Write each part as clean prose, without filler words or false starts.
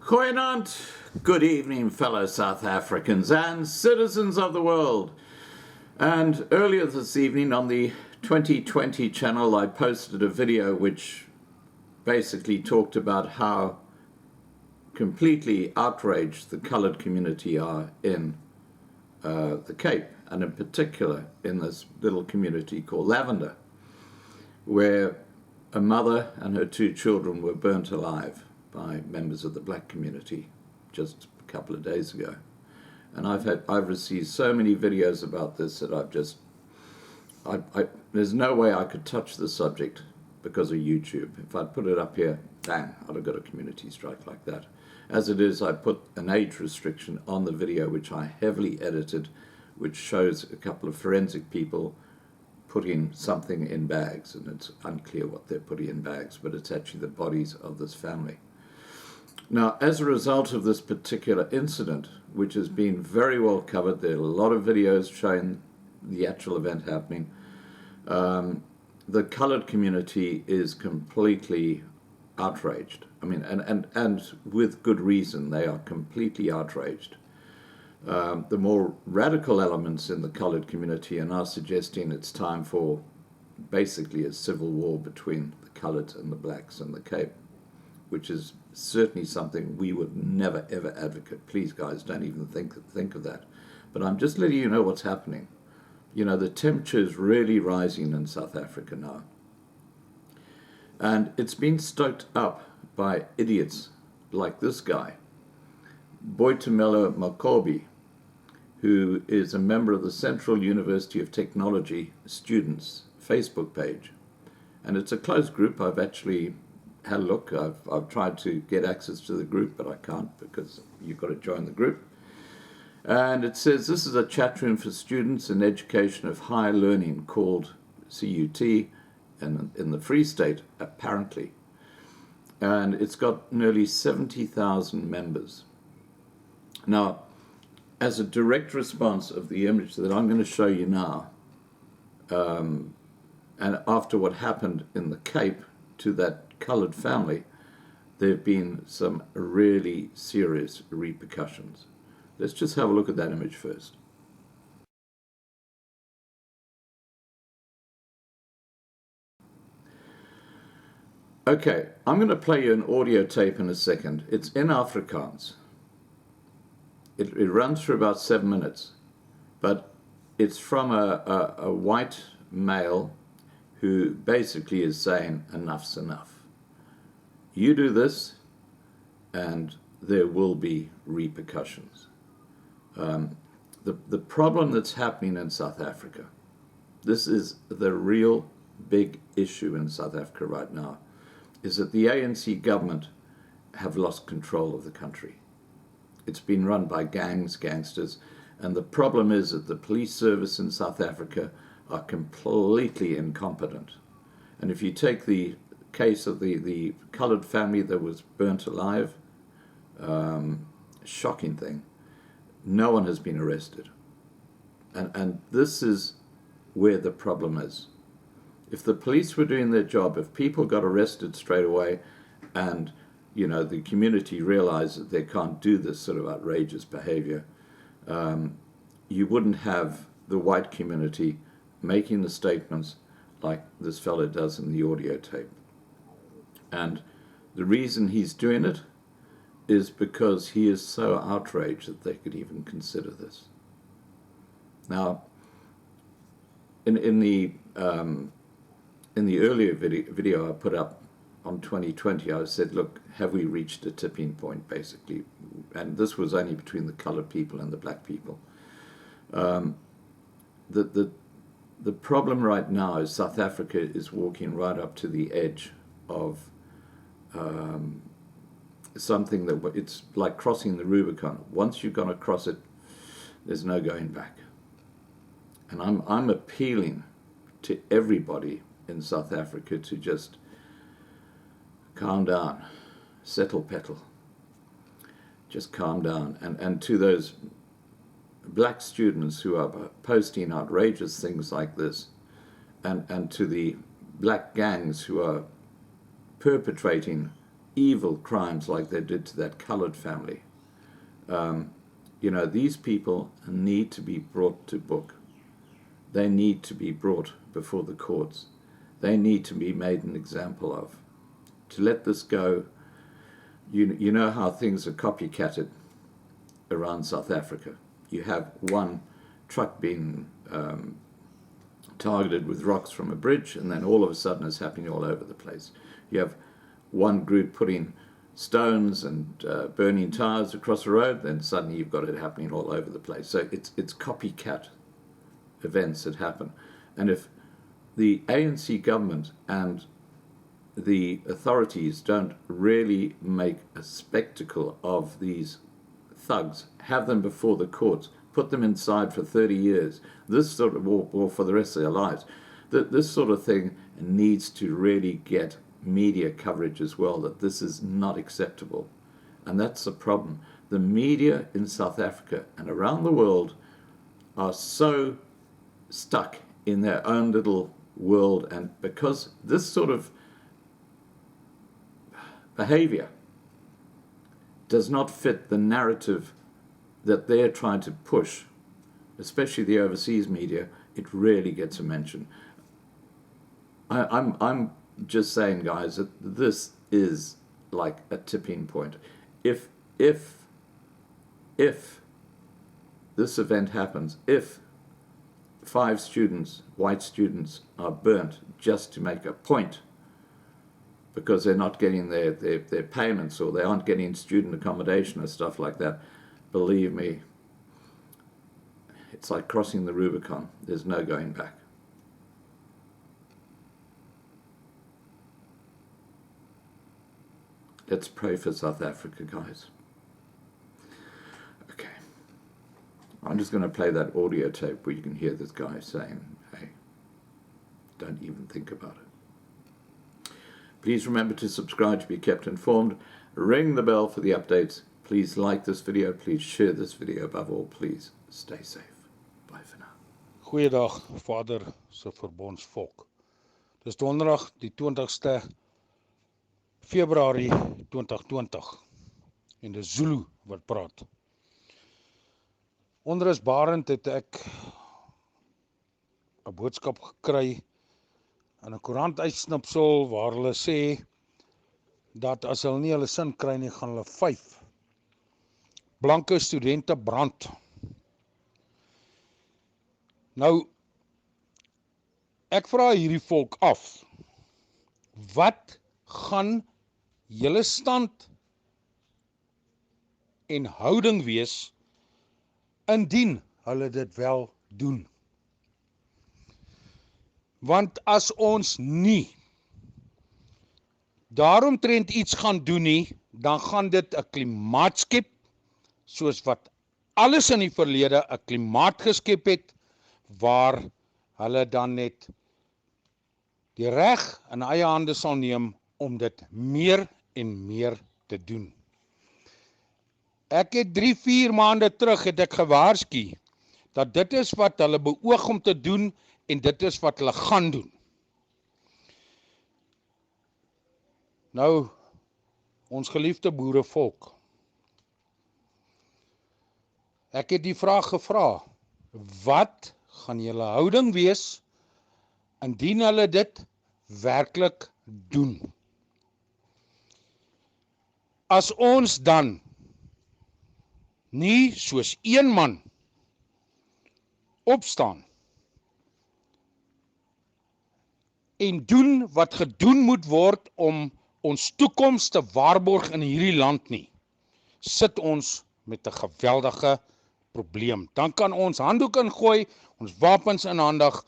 Goeienaand, good evening fellow South Africans and citizens of the world. And earlier this evening on the 2020 channel I posted a video which basically talked about how completely outraged the coloured community are in the Cape, and in particular in this little community called Lavender, where a mother and her two children were burnt alive by members of the black community just a couple of days ago. And I've received so many videos about this that there's no way I could touch the subject because of YouTube. If I'd put it up here, bang, I'd have got a community strike like that. As it is, I put an age restriction on the video, which I heavily edited, which shows a couple of forensic people putting something in bags, and it's unclear what they're putting in bags, but it's actually the bodies of this family. Now, as a result of this particular incident, which has been very well covered, there are a lot of videos showing the actual event happening, the coloured community is completely outraged. I mean, and with good reason, they are completely outraged. The more radical elements in the coloured community are now suggesting it's time for basically a civil war between the coloured and the blacks in the Cape, which is certainly something we would never ever advocate. Please guys, don't even think of that. But I'm just letting you know what's happening. You know, the temperature is really rising in South Africa now. And it's been stoked up by idiots like this guy, Boitumelo Makobi, who is a member of the Central University of Technology students Facebook page. And it's a closed group. I've actually had a look. I've tried to get access to the group, but I can't because you've got to join the group. And it says this is a chat room for students in education of higher learning called CUT in the Free State, apparently. And it's got nearly 70,000 members. Now, as a direct response of the image that I'm going to show you now, and after what happened in the Cape to that coloured family, there have been some really serious repercussions. Let's just have a look at that image first. Okay, I'm going to play you an audio tape in a second. It's in Afrikaans. It runs for about 7 minutes, but it's from a white male who basically is saying enough's enough. You do this and there will be repercussions. The problem that's happening in South Africa, this is the real big issue in South Africa right now, is that the ANC government have lost control of the country. It's been run by gangs, gangsters, and the problem is that the police service in South Africa are completely incompetent. And if you take the case of the coloured family that was burnt alive, shocking thing, no one has been arrested. And this is where the problem is. If the police were doing their job, if people got arrested straight away and the community realized that they can't do this sort of outrageous behavior, you wouldn't have the white community making the statements like this fellow does in the audio tape. And the reason he's doing it is because he is so outraged that they could even consider this. Now, in the earlier video I put up on 2020, I said, look, have we reached a tipping point, basically? And this was only between the colored people and the black people. The problem right now is South Africa is walking right up to the edge of something that it's like crossing the Rubicon. Once you're going to cross it, there's no going back. And I'm appealing to everybody in South Africa to just calm down, settle petal, just calm down. And to those black students who are posting outrageous things like this, and to the black gangs who are perpetrating evil crimes like they did to that colored family. These people need to be brought to book. They need to be brought before the courts. They need to be made an example of. To let this go, you know how things are copycatted around South Africa. You have one truck being targeted with rocks from a bridge, and then all of a sudden it's happening all over the place. You have one group putting stones and burning tires across the road, then suddenly you've got it happening all over the place. So it's copycat events that happen. And if the ANC government and the authorities don't really make a spectacle of these thugs, have them before the courts, put them inside for 30 years, this sort of, or for the rest of their lives, this sort of thing needs to really get media coverage as well, that this is not acceptable. And that's the problem. The media in South Africa and around the world are so stuck in their own little world, and because this sort of behavior does not fit the narrative that they're trying to push, especially the overseas media, it really gets a mention. I'm just saying, guys, that this is like a tipping point. If this event happens, if 5 students, white students, are burnt just to make a point because they're not getting their payments, or they aren't getting student accommodation or stuff like that, believe me, it's like crossing the Rubicon. There's no going back. Let's pray for South Africa, guys. Okay. I'm just going to play that audio tape where you can hear this guy saying, hey, don't even think about it. Please remember to subscribe to be kept informed. Ring the bell for the updates. Please like this video. Please share this video. Above all, please stay safe. Bye for now. Goeiedag, Vader se verbondsvolk. Dis donderdag die 20ste Februarie 2020 en dis Zulu wat praat. Onrusbarend het ek 'n boodskap gekry in 'n koerantuitsnipsel waar hulle sê dat as hulle nie hulle sin kry nie, gaan hulle 5 blanke studente brand. Nou, ek vra hierdie volk af, wat gaan julle stand en houding wees indien hulle dit wel doen? Want as ons nie daaromtrent iets gaan doen nie, dan gaan dit 'n klimaat skep, soos wat alles in die verlede 'n klimaat geskep het, waar hulle dan net die reg in eie hande sal neem om dit meer en meer te doen. Ek het 3-4 maande terug het ek gewaarsku dat dit is wat hulle beoog om te doen en dit is wat hulle gaan doen. Nou, ons geliefde boerevolk, ek het die vraag gevra, wat gaan julle houding wees indien hulle dit werklik doen? As ons dan nie soos een man opstaan en doen wat gedoen moet word om ons toekoms te waarborg in hierdie land nie, sit ons met 'n geweldige probleem. Dan kan ons handdoek ingooi, ons wapens inhandig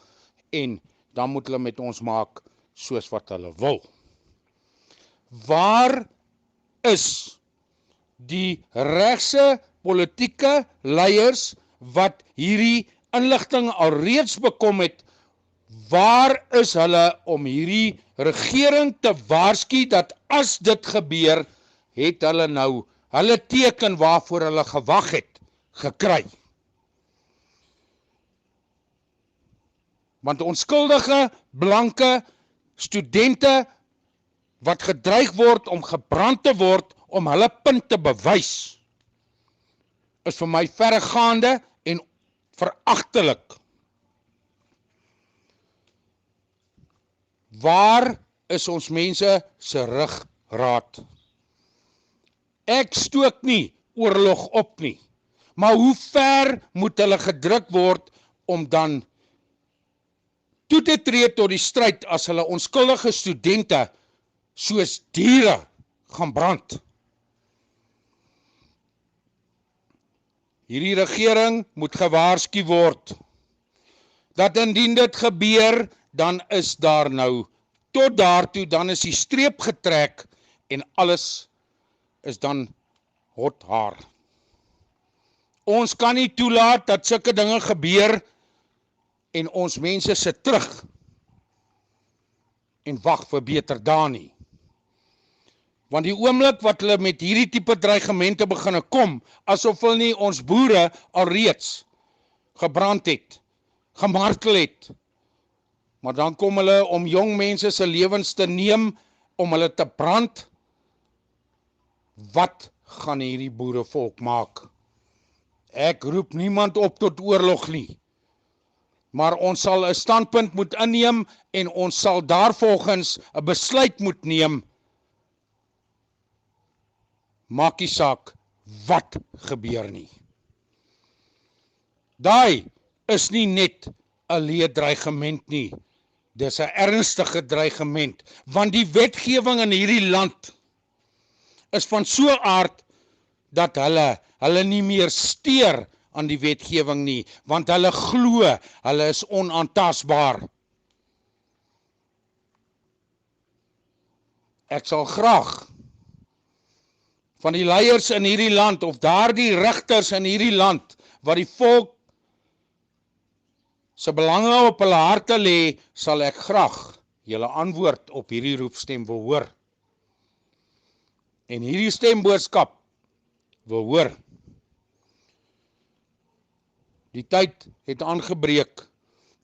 en dan moet hulle met ons maak soos wat hulle wil. Waar is die regse politieke leiers wat hierdie inligting alreeds bekom het? Waar is hulle om hierdie regering te waarsku dat as dit gebeur, het hulle nou hulle teken waarvoor hulle gewag het, gekry? Want onskuldige, blanke studente wat gedreig word om gebrand te word om hulle punt te bewys, is vir my verregaande en veragtelik. Waar is ons mense se ruggraat? Ek stook nie oorlog op nie, maar hoe ver moet hulle gedruk word om dan toe te tree tot die stryd as hulle onskuldige studente soos diere gaan brand? Hierdie regering moet gewaarsku word, dat indien dit gebeur, dan is daar nou, tot daartoe, dan is die streep getrek, en alles is dan hot haar. Ons kan nie toelaat dat sulke dinge gebeur, en ons mense sit terug, en wag vir beter dae nie. Want die oomblik wat hulle met hierdie tipe dreigemente beginne kom, asof hulle nie ons boere alreeds gebrand het, gemartel het, maar dan kom hulle om jong mense se lewens te neem, om hulle te brand. Wat gaan hierdie boerevolk maak? Ek roep niemand op tot oorlog nie, maar ons sal 'n standpunt moet inneem, en ons sal daarvolgens 'n besluit moet neem. Maak nie saak wat gebeur nie. Daai is nie net 'n leë dreigement nie, dis 'n ernstige dreigement, want die wetgewing in hierdie land is van so 'n aard dat hulle nie meer steur aan die wetgewing nie, want hulle glo, hulle is onaantastbaar. Ek sal graag van die leiers in hierdie land, of daardie regters in hierdie land, wat die volk se belange op hulle harte lê, sal ek graag julle antwoord op hierdie roepstem wil hoor. En hierdie stemboodskap wil hoor. Die tyd het aangebreek,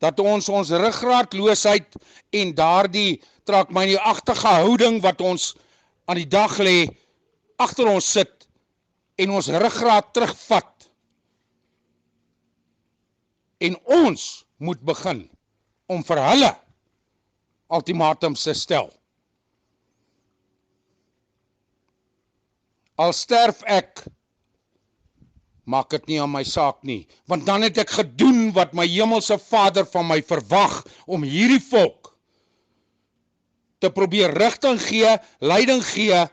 dat ons ruggraatloosheid en daardie trakmanie-agtige houding wat ons aan die dag lê, agter ons sit en ons ruggraat terugvat. En ons moet begin om vir hulle ultimatums te stel. Al sterf ek, maak dit nie aan my saak nie, want dan het ek gedoen wat my hemelse Vader van my verwag, om hierdie volk te probeer rigting gee, leiding gee,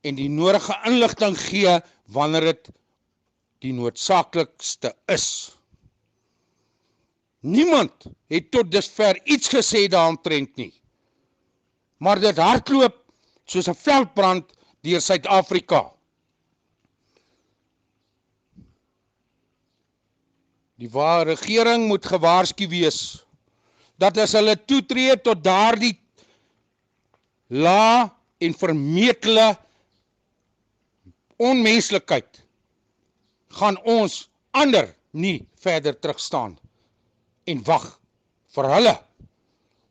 en die nodige inligting gee, wanneer dit die noodsaaklikste is. Niemand het tot dusver iets gesê daaromtrent nie, maar dit hardloop soos 'n veldbrand deur Suid-Afrika. Die regering moet gewaarsku wees, dat as hulle toetree tot daardie lae en vermetele onmenslikheid, gaan ons ander nie verder terugstaan en wag vir hulle,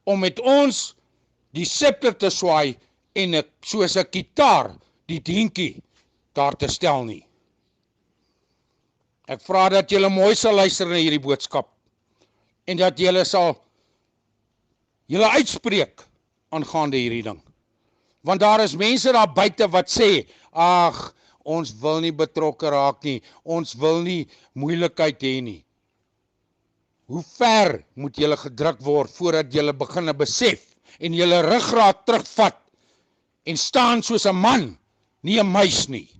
om met ons die scepter te swaai en soos 'n gitaar die dinkie daar te stel nie. Ek vra dat julle mooi sal luister na hierdie boodskap, en dat julle sal julle uitspreek aangaande hierdie ding. Want daar is mense daar buite wat sê, ag, ons wil nie betrokke raak nie, ons wil nie moeilikheid hê nie. Hoe ver moet julle gedruk word voordat julle begin besef en julle ruggraat terugvat en staan soos 'n man, nie 'n muis nie.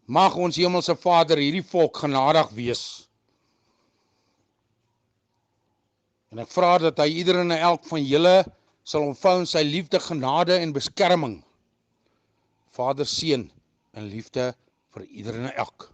Mag ons hemelse Vader hierdie volk genadig wees. En ek vra dat hy ieder en elk van julle sal ontvou in sy liefde, genade en beskerming. Vader, seën en liefde vir ieder en elk.